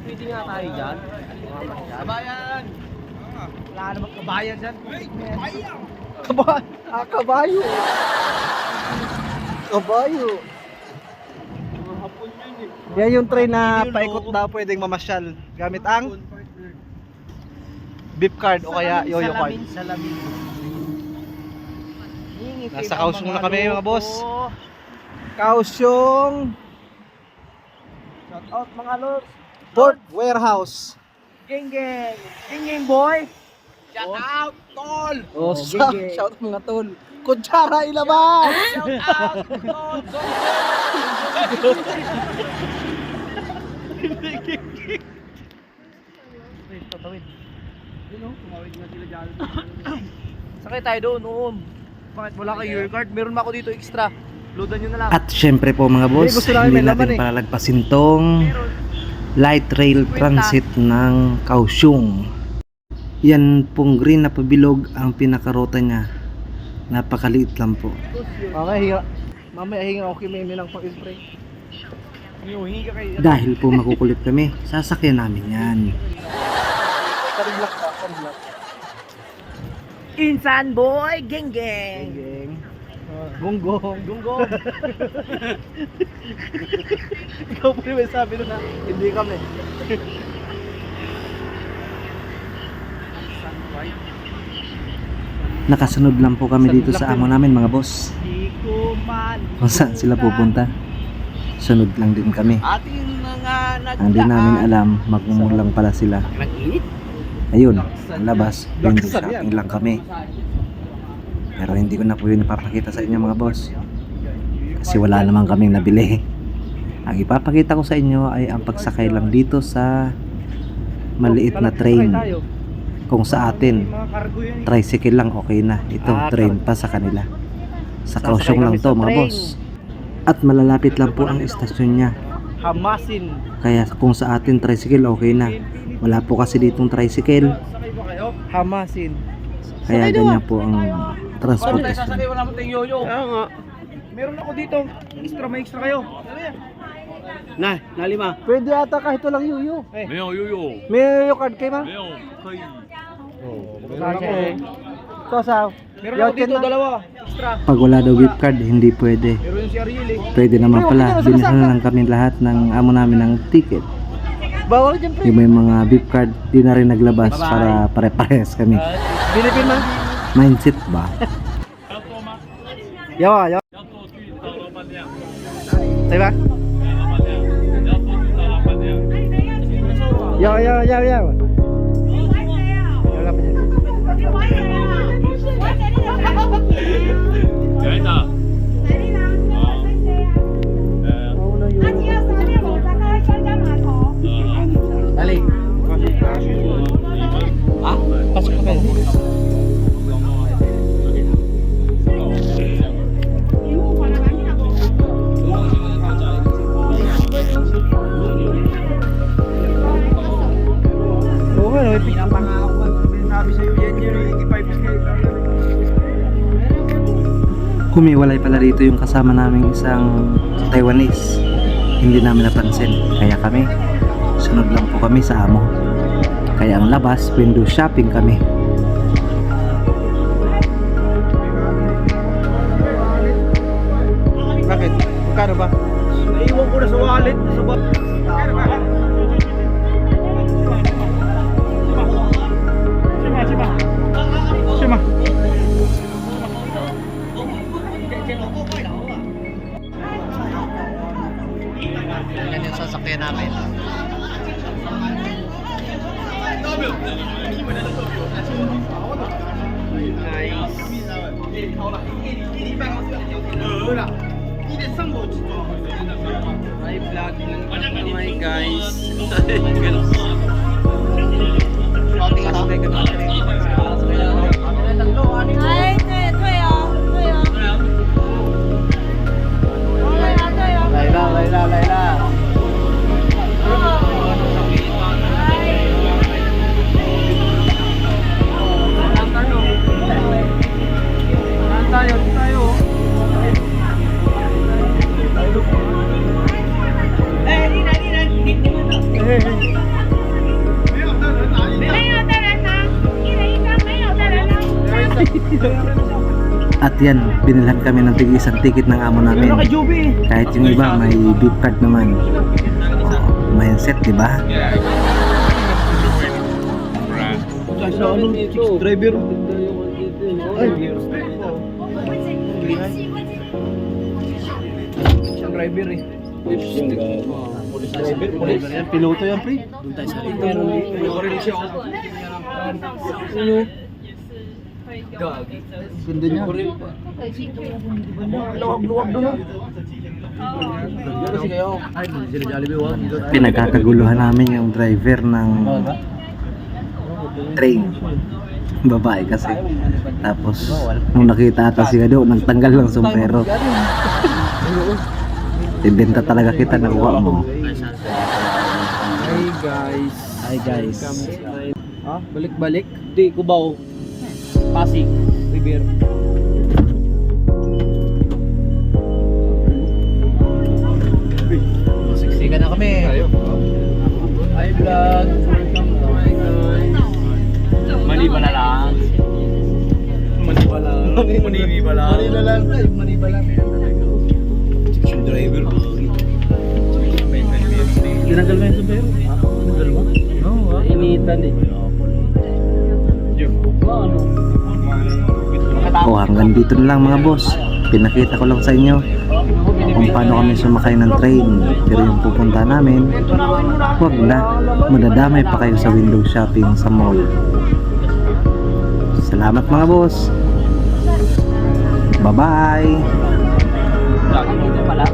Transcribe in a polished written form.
Pwede nga tayo dyan. Kabayan! Wala naman kabayan dyan. Kabayo. Kabayo. Yan yung train na paikot daw pwedeng mamasyal gamit ang beep card o kaya yoyo card. Salamin. Nasa Kaohsiung na kami mga boss. Kaohsiung Shout out mga lords. Port Warehouse. Geng geng. Geng geng boy. Shout out tol. Oh, geng. shout out mga tol. Kutsara ilabas. Shout out tol. Tatawid. Yun o, tumawid nga sila dyan. Sakay tayo doon. Bakit wala kayo your card? Meron ako dito extra. Loadan nyo na lang. At syempre po mga boss, Gusto namin hindi may laman natin palalagpasin tong light rail transit ng Kaohsiung. Yan pong green na pabilog ang pinakarota niya. Napakaliit lang po. Okay, hinga. Mamaya hinga ako kay Meme lang pang-spray. Hinga kayo. Dahil po makukulit kami, sasakyan namin yan. Kariblock ka, kariblock. Insan boy, geng geng. Geng. Gunggong. Gunggong. Ikaw po yung may sabi doon na hindi kami. Nakasunod lang po kami dito sa amo namin mga boss. Di ko man. Kung saan sila pupunta, sunod lang din kami. Ating mga Ang di namin alam, magmumulang pala sila. Nag-init? Ayun, ang labas, window shopping lang kami. Pero hindi ko na po yun ipapakita sa inyo mga boss. Kasi wala naman kaming nabili. Ang ipapakita ko sa inyo ay ang pagsakay lang dito sa maliit na train. Kung sa atin, tricycle lang okay na. Ito, train pa sa kanila. Sa Kaohsiung lang to mga boss. At malalapit lang po ang istasyon niya. Hamasin. Kaya kung sa atin tricycle okay na. Wala po kasi ditong tricycle. Hamasin. Kaya ganyan po ang transportasyon. Sasakay wala mo tayong yoyo. Kaya nga. Meron ako dito. May extra kayo. Na, nalima. Pwede ata kahit walang yuyo. 没有悠悠， May yuyo card kay ma? 没有可以。 Meron ako. Ito sa Meron ako dito, dalawa. Extra. Pag wala daw gift card, hindi pwede. Meron yung si Ariel eh. Pwede naman pala. Binihan na lang kami lahat ng amo namin ng ticket. Bawal dyan pre. Yung may mga gift card, di na rin naglabas para pare-pares kami. Bilipin man. Mindset ba? Yawa, yawa. 要坐去大老板娘， Diba? 大老板娘，要坐去大老板娘。 Yawa, yawa, yawa, yawa. Wala pa dyan. 有一张。Dali. Ah, pasok ka kayo. Oo nga, may pick up. Sabi sa'yo yan yun, 85 kayo. Humiwalay pala rito yung kasama naming isang Taiwanese. Hindi namin napansin. Kaya kami, sunod lang po kami sa amo. Kaya ang labas, window shopping kami. Bakit? Magkano ba? Naiwan ko na sa wallet. Sa Sima. Yan yung sasakyan namin. May vlog lang naman guys.哎，对对哦，对哦，对啊对哦， Layla, Layla, Layla. Tayo. At yan, binilhan kami ng tig-isang ticket ng amo namin. Kahit yung iba may beep card naman. Mindset, di ba? Sa ano, driver. Siyang driver eh. Driver yan, piloto yan, pre. Doon tayo sa driver. Rin siya. Ano? Gagi. Ganda niya. Luwag-luwag doon. Kasi kayo. Ay, sila Jollibee, wow. Pinagkakaguluhan namin yung driver ng train. Babae kasi. Tapos, nung nakita ata siya doon, nagtanggal ng sombrero. Ibenta talaga kita ng uwa mo. Hey guys. Hi guys. Ha? Balik-balik? Di, Cubao. Pasig. River. Siksikan na kami. Hi vlog. Welcome to my guys. Manibala lang. Manibala lang. Manibala lang. Manibala lang. Manibala lang. Section driver. Tinanggal mo yung sombrero? Tinanggal mo? Oo, initan eh. O hanggang dito na lang mga boss. Pinakita ko lang sa inyo kung paano kami sumakay ng train. Pero yung pupunta namin, huwag na. Madadamay pa kayo sa window shopping sa mall. Salamat mga boss. Bye bye. Lagi dito pala.